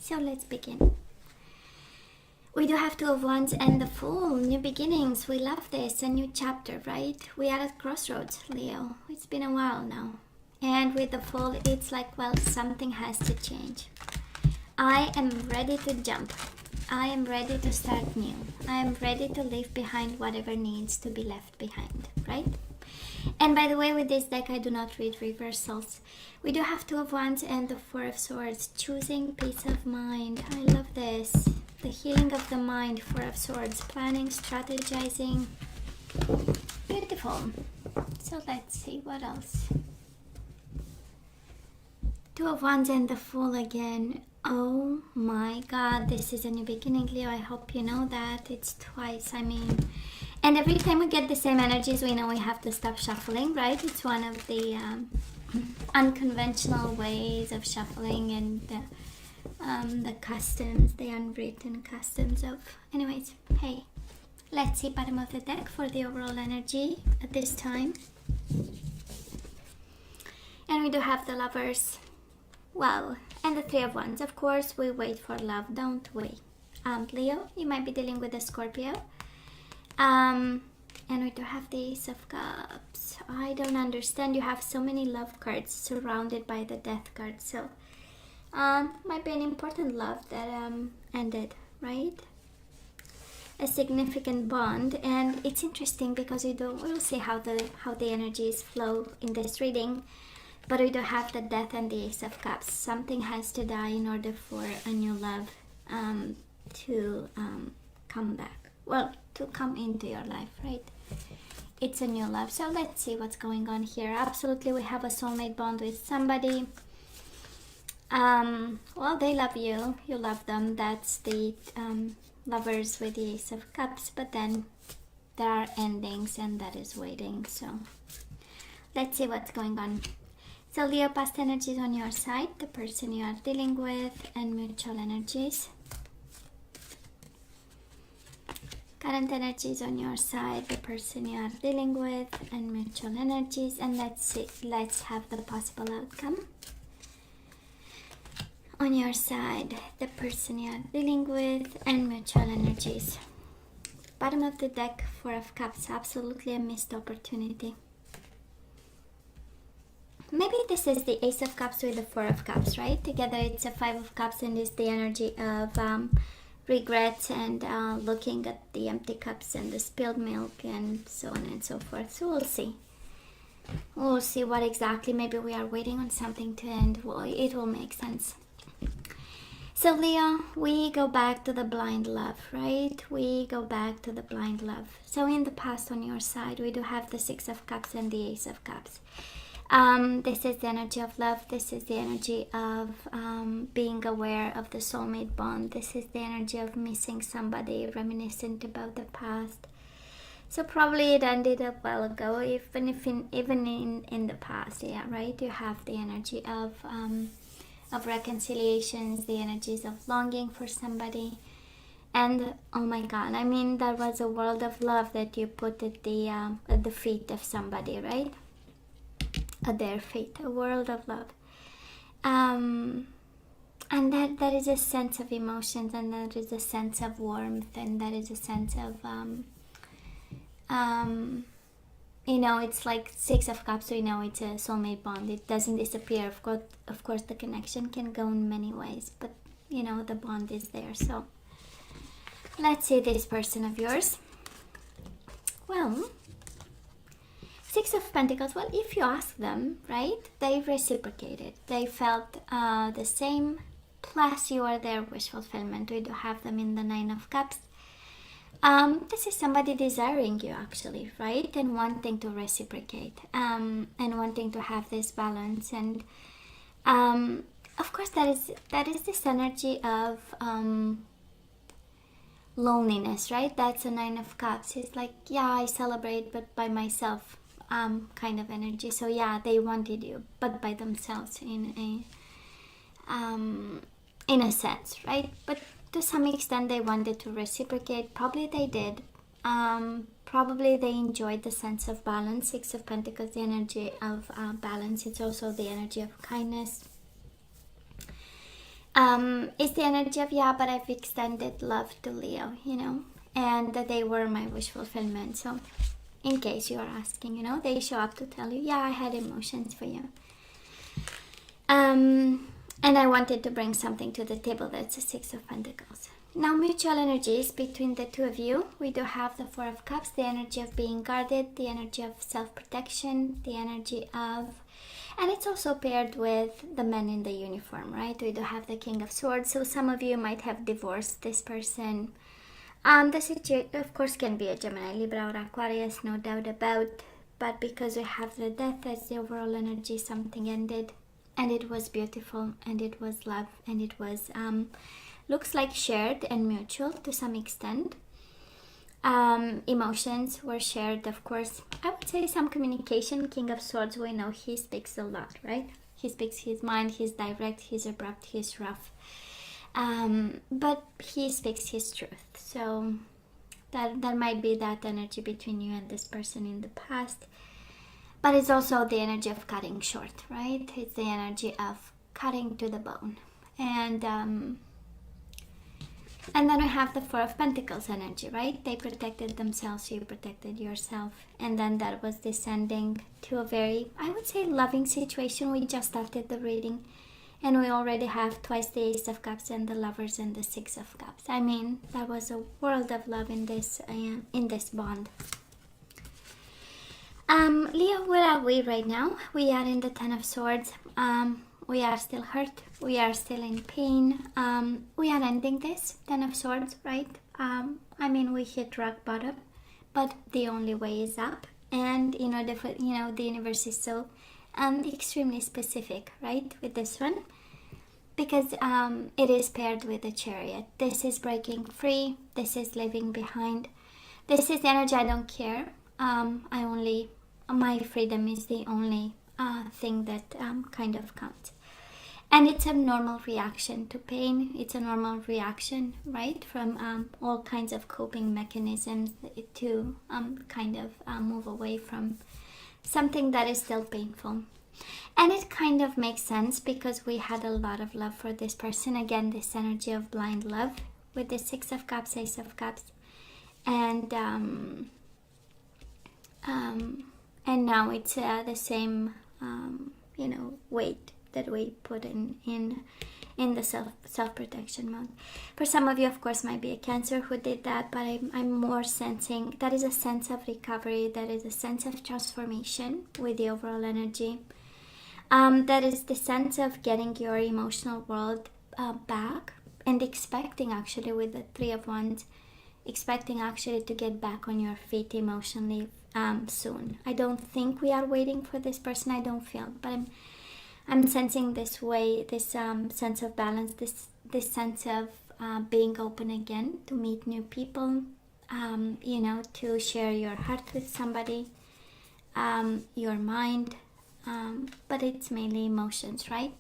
So let's begin. We do have Two of Wands and the Fool. New beginnings. We love this. A new chapter, right? We are at crossroads, Leo. It's been a while now. And with the Fool, it's like, well, something has to change. I am ready to jump. I am ready to start new. I am ready to leave behind whatever needs to be left behind, right? And by the way, with this deck, I do not read reversals. We do have Two of Wands and the Four of Swords. Choosing peace of mind. I love this. The healing of the mind, Four of Swords, planning, strategizing. Beautiful. So let's see what else. Two of Wands and the Fool again. Oh my God, this is a new beginning, Leo. I hope you know that. It's twice, I mean. And every time we get the same energies, we know we have to stop shuffling, right? It's one of the unconventional ways of shuffling and the customs, the unwritten customs of... Anyways, hey, let's see bottom of the deck for the overall energy at this time. And we do have the Lovers, well, and the Three of Wands. Of course, we wait for love, don't we? Leo, you might be dealing with a Scorpio. And we do have the Ace of Cups. I don't understand. You have so many love cards surrounded by the Death card, so... might be an important love that ended, right? A significant bond. And it's interesting because we'll see how the energies flow in this reading, but we do have the Death and the Ace of Cups. Something has to die in order for a new love to come back, well, to come into your life, right? It's a new love. So let's see what's going on here. Absolutely, we have a soulmate bond with somebody. Well, they love you, you love them. That's the Lovers with the Ace of Cups, but then there are endings and that is waiting. So let's see what's going on. So Leo, past energies on your side, the person you are dealing with, and mutual energies. Current energies on your side, the person you are dealing with, and mutual energies. And let's see, let's have the possible outcome. On your side, the person you are dealing with, and mutual energies. Bottom of the deck, Four of Cups. Absolutely a missed opportunity. Maybe this is the Ace of Cups with the Four of Cups, right? Together it's a Five of Cups, and it's the energy of regrets and looking at the empty cups and the spilled milk and so on and so forth. So we'll see. We'll see what exactly. Maybe we are waiting on something to end. Well, it will make sense. So Leo, we go back to the blind love, right? We go back to the blind love. So in the past on your side, we do have the Six of Cups and the Ace of Cups. This is the energy of love. This is the energy of being aware of the soulmate bond. This is the energy of missing somebody, reminiscent about the past. So probably it ended a while ago, even in the past, yeah, right? You have the energy of reconciliations, the energies of longing for somebody. And oh my God, I mean, that was a world of love that you put at the feet of somebody, right? At their feet, a world of love. And that is a sense of emotions, and that is a sense of warmth, and that is a sense of you know, it's like Six of Cups, so you know it's a soulmate bond. It doesn't disappear. Of course, the connection can go in many ways, but you know, the bond is there. So let's see this person of yours. Well, Six of Pentacles. Well, if you ask them, right, they reciprocated. They felt the same, plus you are their wish fulfillment. We do have them in the Nine of Cups. This is somebody desiring you, actually, right? And wanting to reciprocate, and wanting to have this balance. And of course, that is this energy of loneliness, right? That's a Nine of Cups. It's like, yeah, I celebrate, but by myself, kind of energy. So yeah, they wanted you, but by themselves, in a sense, right? But to some extent they wanted to reciprocate. Probably they did. Probably they enjoyed the sense of balance. Six of Pentacles, the energy of balance. It's also the energy of kindness. It's the energy of, yeah, but I've extended love to Leo, and that they were my wish fulfillment. So in case you are asking, they show up to tell you, yeah, I had emotions for you. And I wanted to bring something to the table. That's the Six of Pentacles. Now, mutual energies between the two of you. We do have the Four of Cups, the energy of being guarded, the energy of self-protection, the energy of... And it's also paired with the men in the uniform, right? We do have the King of Swords. So some of you might have divorced this person. The situation, of course, can be a Gemini, Libra, or Aquarius, no doubt about. But because we have the Death as the overall energy, something ended. And it was beautiful, and it was love, and it was... looks like shared and mutual to some extent. Emotions were shared, of course. I would say some communication. King of Swords, we know he speaks a lot, right? He speaks his mind, he's direct, he's abrupt, he's rough. But he speaks his truth. So that might be that energy between you and this person in the past. But it's also the energy of cutting short, right? It's the energy of cutting to the bone. And then we have the Four of Pentacles energy, right? They protected themselves, you protected yourself. And then that was descending to a very, I would say, loving situation. We just started the reading. And we already have twice the Ace of Cups and the Lovers and the Six of Cups. I mean, that was a world of love in this bond. Leo, where are we right now? We are in the Ten of Swords. We are still hurt. We are still in pain. We are ending this, Ten of Swords, right? I mean, we hit rock bottom, but the only way is up. And the universe is so extremely specific, right, with this one, because it is paired with the Chariot. This is breaking free. This is leaving behind. This is the energy. I don't care. My freedom is the only thing that kind of counts. And it's a normal reaction to pain. It's a normal reaction, right, from all kinds of coping mechanisms to kind of move away from something that is still painful. And it kind of makes sense because we had a lot of love for this person. Again, this energy of blind love with the Six of Cups, Ace of Cups. And now it's the same, weight that we put in the self-protection mode. For some of you, of course, might be a Cancer who did that, but I'm more sensing that is a sense of recovery, that is a sense of transformation with the overall energy. That is the sense of getting your emotional world back and expecting, actually, with the Three of Wands, expecting actually to get back on your feet emotionally soon. I don't think we are waiting for this person. I don't feel, but I'm sensing this way, this sense of balance, this sense of being open again to meet new people, to share your heart with somebody, your mind, but it's mainly emotions, right?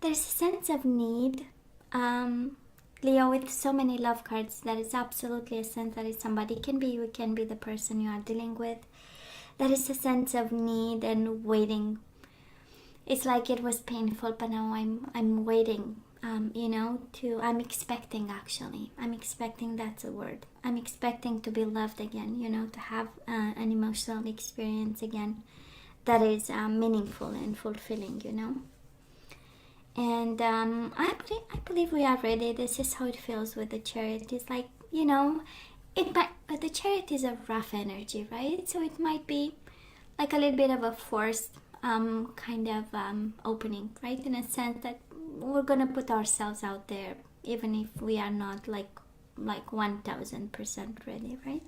There's a sense of need. Leo, with so many love cards, that is absolutely a sense that is somebody, can be you, can be the person you are dealing with. There is a sense of need and waiting. It's like it was painful, but now I'm waiting, I'm expecting, actually. I'm expecting, that's a word. I'm expecting to be loved again, to have an emotional experience again that is meaningful and fulfilling, And I believe we are ready. This is how it feels with the Chariot. It's like, the Chariot is a rough energy, right? So it might be like a little bit of a forced kind of opening, right? In a sense that we're gonna put ourselves out there, even if we are not like 1000% ready, right?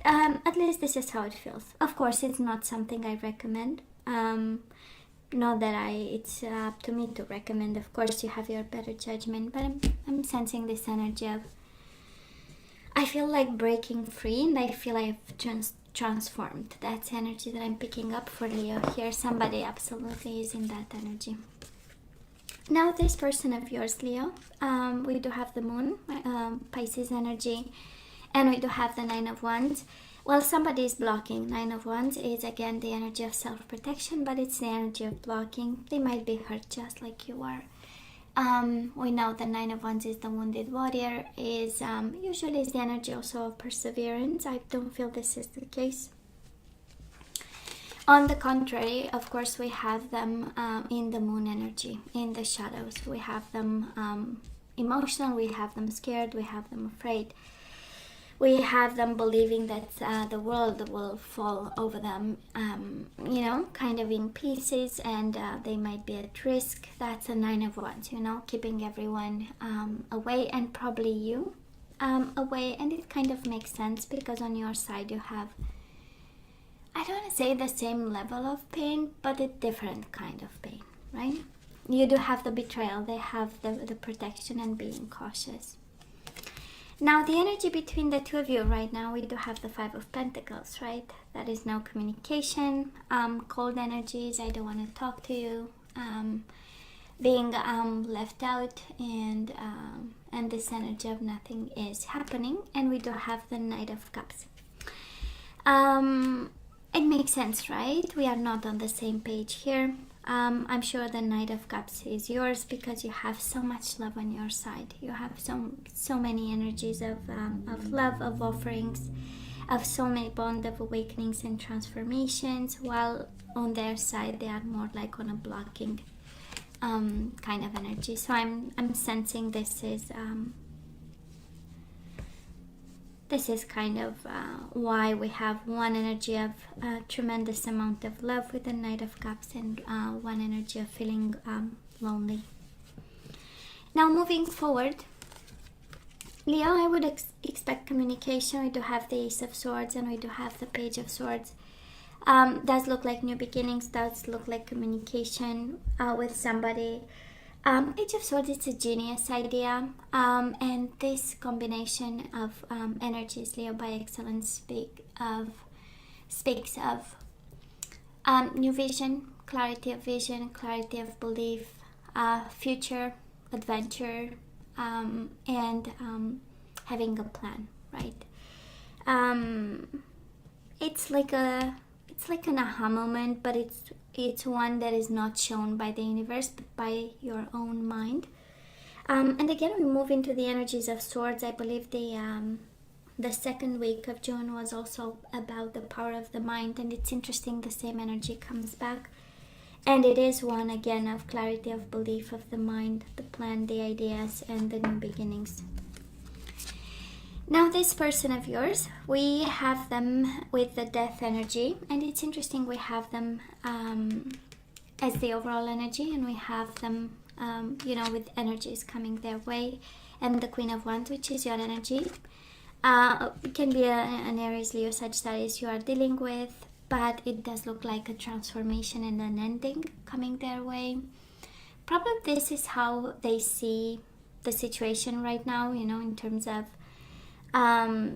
At least this is how it feels. Of course, it's not something I recommend. Not that it's up to me to recommend. Of course, you have your better judgment, but I'm sensing this energy of, I feel like breaking free, and I feel I've transformed. That's energy that I'm picking up for Leo here. Somebody absolutely is in that energy. Now, this person of yours, Leo, we do have the Moon, Pisces energy, and we do have the Nine of Wands. Well, somebody is blocking. Nine of Wands is, again, the energy of self-protection, but it's the energy of blocking. They might be hurt just like you are. We know the Nine of Wands is the wounded warrior, is usually is the energy also of perseverance. I don't feel this is the case. On the contrary, of course, we have them in the moon energy, in the shadows. We have them emotional, we have them scared, we have them afraid. We have them believing that the world will fall over them, you know, kind of in pieces, and they might be at risk. That's a Nine of Wands, you know, keeping everyone away, and probably you away. And it kind of makes sense because on your side you have, I don't want to say the same level of pain, but a different kind of pain, right? You do have the betrayal, they have the protection and being cautious. Now, the energy between the two of you right now, we do have the Five of Pentacles, right? That is no communication, cold energies, I don't want to talk to you, being left out, and this energy of nothing is happening. And we do have the Knight of Cups. It makes sense, right? We are not on the same page here. I'm sure the Knight of Cups is yours because you have so much love on your side. You have so many energies of love, of offerings, of soulmate bond, of awakenings and transformations, while on their side they are more like on a blocking kind of energy. So I'm sensing this is kind of why we have one energy of tremendous amount of love with the Knight of Cups, and one energy of feeling lonely. Now, moving forward, Leo, I would expect communication. We do have the Ace of Swords and we do have the Page of Swords. Does look like new beginnings, does look like communication with somebody. Page of Swords, it's a genius idea, and this combination of energies, Leo by excellence, speaks of new vision, clarity of belief, future, adventure, and having a plan, right? It's like an aha moment, but it's one that is not shown by the universe, but by your own mind. And again, we move into the energies of Swords. I believe the second week of June was also about the power of the mind, and it's interesting, the same energy comes back. And it is one, again, of clarity of belief, of the mind, the plan, the ideas, and the new beginnings. Now, this person of yours, we have them with the Death energy, and it's interesting, we have them as the overall energy, and we have them, with energies coming their way, and the Queen of Wands, which is your energy. It can be an Aries, Leo, Sagittarius you are dealing with, but it does look like a transformation and an ending coming their way. Probably this is how they see the situation right now, in terms of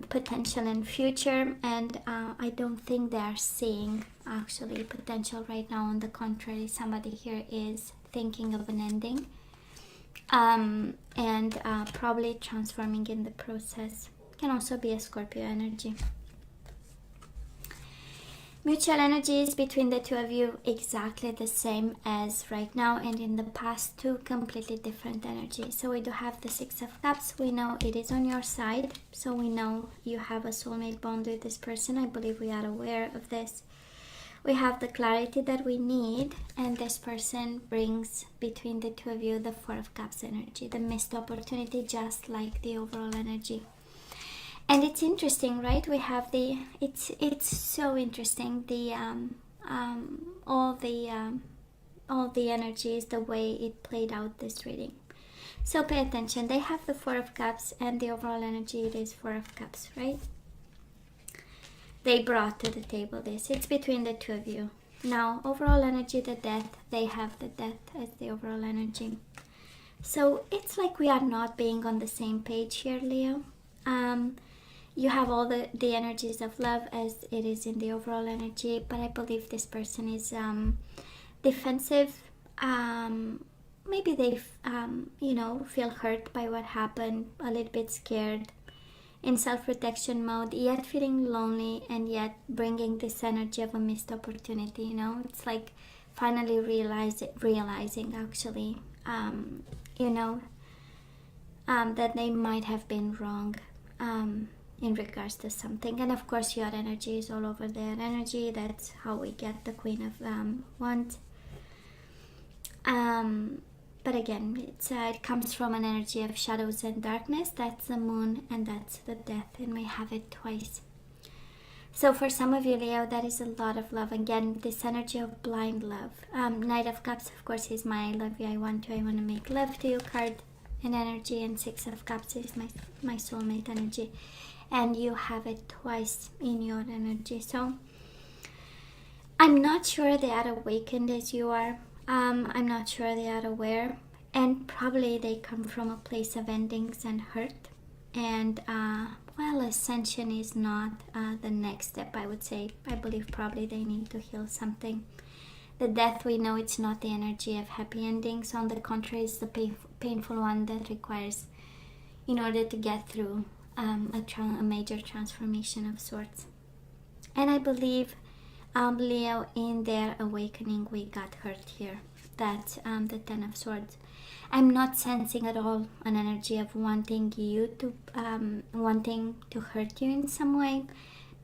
potential and future, and I don't think they are seeing actually potential right now. On the contrary, somebody here is thinking of an ending, and probably transforming in the process. Can also be a Scorpio energy. Mutual energies between the two of you exactly the same as right now, and in the past, two completely different energies. So we do have the Six of Cups. We know it is on your side, so we know you have a soulmate bond with this person. I believe we are aware of this. We have the clarity that we need, and this person brings between the two of you the Four of Cups energy, the missed opportunity, just like the overall energy. And it's interesting, right? We have it's so interesting, all the energies, the way it played out this reading. So pay attention. They have the Four of Cups, and the overall energy, it is Four of Cups, right? They brought to the table this. It's between the two of you. Now, overall energy, the Death, they have the Death as the overall energy. So it's like we are not being on the same page here, Leo. You have all the energies of love as it is in the overall energy, but I believe this person is defensive. Maybe they, feel hurt by what happened, a little bit scared, in self-protection mode, yet feeling lonely, and yet bringing this energy of a missed opportunity. It's like finally realizing actually, you know, that they might have been wrong in regards to something. And of course your energy is all over their energy. That's how we get the Queen of Wands. But again, it comes from an energy of shadows and darkness. That's the moon and that's the death, and we have it twice. So for some of you, Leo, that is a lot of love. Again, this energy of blind love. Knight of Cups, of course, is my I love you, I want to make love to you card and energy. And Six of Cups is my soulmate energy. And you have it twice in your energy. So I'm not sure they are awakened as you are. I'm not sure they are aware. And probably they come from a place of endings and hurt. And well, ascension is not the next step, I would say. I believe probably they need to heal something. The death, we know it's not the energy of happy endings. On the contrary, it's the painful one that requires, in order to get through a major transformation of sorts. And I believe, Leo, in their awakening, we got hurt here. That's the Ten of Swords. I'm not sensing at all an energy of wanting to hurt you in some way,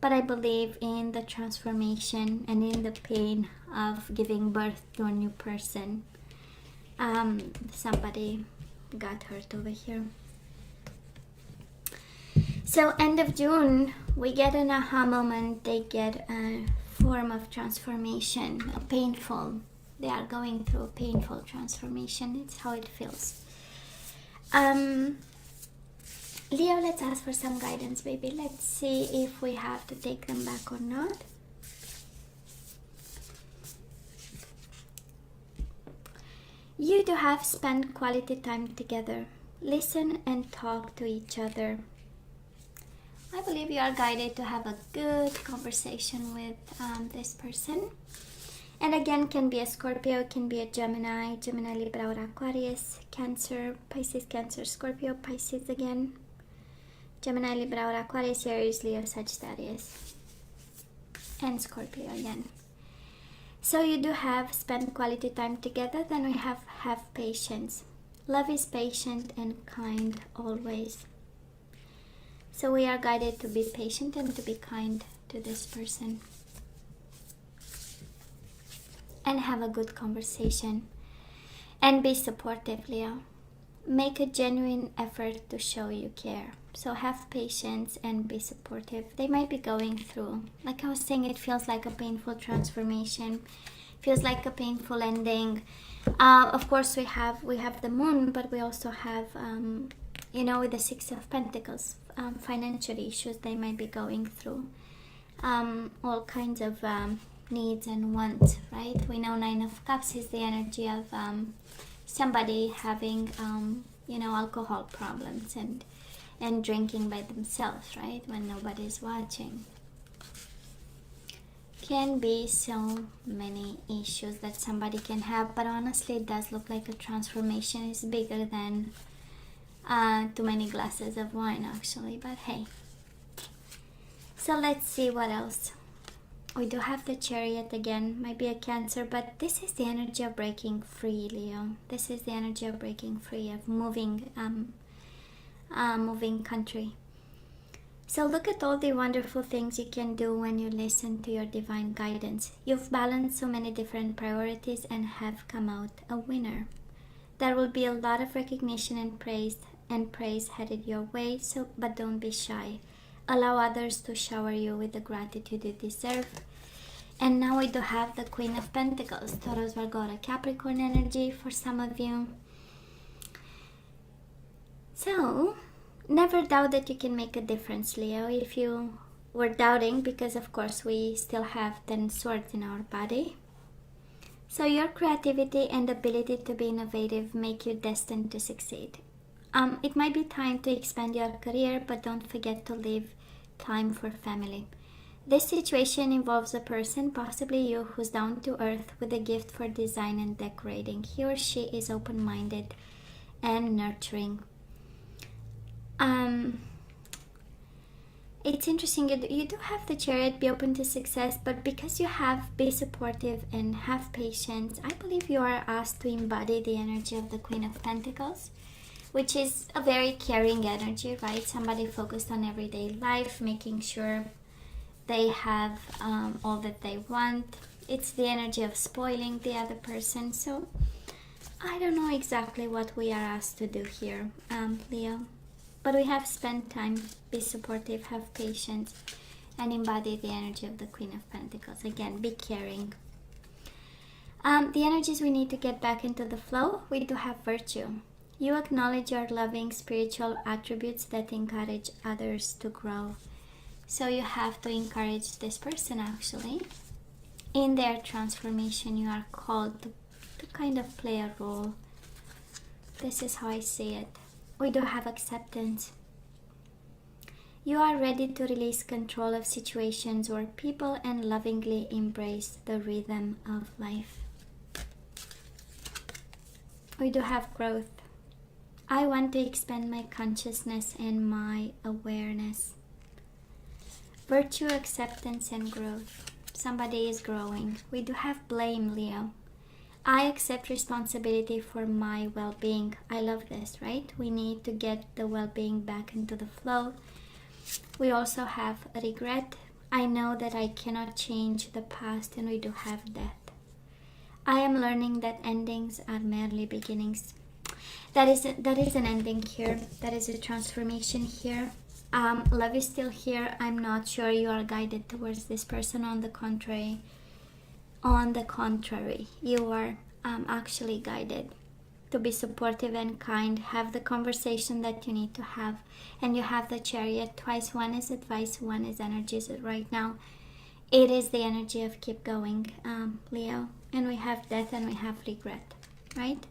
but I believe in the transformation and in the pain of giving birth to a new person. Somebody got hurt over here. So end of June, we get an aha moment. They get a form of transformation, a painful. They are going through a painful transformation. It's how it feels. Leo, let's ask for some guidance, baby. Let's see if we have to take them back or not. You two have spent quality time together. Listen and talk to each other. I believe you are guided to have a good conversation with this person. And again, can be a Scorpio, can be a Gemini, Libra, or Aquarius, Cancer, Pisces, Cancer, Scorpio, Pisces again, Gemini, Libra, or Aquarius, Aries, Leo, Sagittarius, and Scorpio again. So you do have spent quality time together. Then we have patience. Love is patient and kind always. So we are guided to be patient and to be kind to this person. And have a good conversation. And be supportive, Leo. Make a genuine effort to show you care. So have patience and be supportive. They might be going through, like I was saying, it feels like a painful transformation. Feels like a painful ending. Of course, we have the moon, but we also have, with the Six of Pentacles, financial issues they might be going through. All kinds of needs and wants, right? We know Nine of Cups is the energy of somebody having alcohol problems and drinking by themselves, right, when nobody's watching. Can be so many issues that somebody can have, but honestly it does look like a transformation is bigger than too many glasses of wine, actually. But hey, so let's see what else. We do have the Chariot again, might be a Cancer, but this is the energy of breaking free, Leo. This is the energy of breaking free, of moving country. So look at all the wonderful things you can do when you listen to your divine guidance. You've balanced so many different priorities and have come out a winner. There will be a lot of recognition and praise headed your way, but don't be shy. Allow others to shower you with the gratitude you deserve. And now we do have the Queen of Pentacles, Taurus, Virgo, or Capricorn energy for some of you. So, never doubt that you can make a difference, Leo. If you were doubting, because of course we still have 10 swords in our body. So your creativity and ability to be innovative make you destined to succeed. It might be time to expand your career, but don't forget to leave time for family. This situation involves a person, possibly you, who's down to earth with a gift for design and decorating. He or she is open-minded and nurturing. it's interesting. You do have the Chariot, be open to success, but because you have be supportive and have patience, I believe you are asked to embody the energy of the Queen of Pentacles, which is a very caring energy, right? Somebody focused on everyday life, making sure they have all that they want. It's the energy of spoiling the other person. So I don't know exactly what we are asked to do here, Leo. But we have spent time, be supportive, have patience, and embody the energy of the Queen of Pentacles. Again, be caring. The energies we need to get back into the flow, we do have virtue. You acknowledge your loving spiritual attributes that encourage others to grow. So you have to encourage this person actually. In their transformation, you are called to kind of play a role. This is how I see it. We do have acceptance. You are ready to release control of situations or people and lovingly embrace the rhythm of life. We do have growth. I want to expand my consciousness and my awareness. Virtue, acceptance, and growth. Somebody is growing. We do have blame, Leo. I accept responsibility for my well-being. I love this, right? We need to get the well-being back into the flow. We also have regret. I know that I cannot change the past, and we do have death. I am learning that endings are merely beginnings. That is an ending here. That is a transformation here. Love is still here. I'm not sure you are guided towards this person. On the contrary, you are actually guided to be supportive and kind. Have the conversation that you need to have. And you have the Chariot twice. One is advice, one is energies. Right now, it is the energy of keep going, Leo. And we have death and we have regret, right?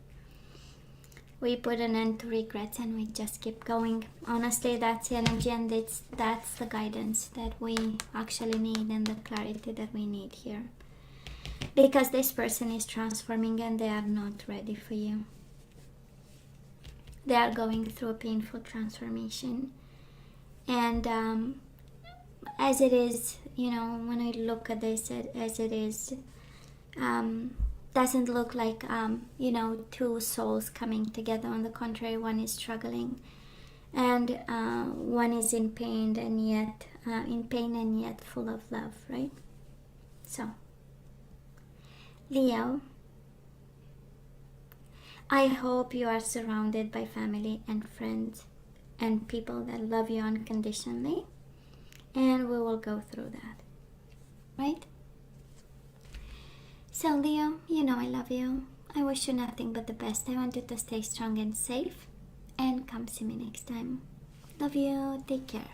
We put an end to regrets and we just keep going. Honestly, that's the energy, and that's the guidance that we actually need and the clarity that we need here. Because this person is transforming and they are not ready for you. They are going through a painful transformation. And as it is, when I look at this as it is, doesn't look like, two souls coming together. On the contrary, one is struggling and one is in pain and yet full of love, right? So, Leo, I hope you are surrounded by family and friends and people that love you unconditionally, and we will go through that, right? So Leo, I love you. I wish you nothing but the best. I want you to stay strong and safe, and come see me next time. Love you. Take care.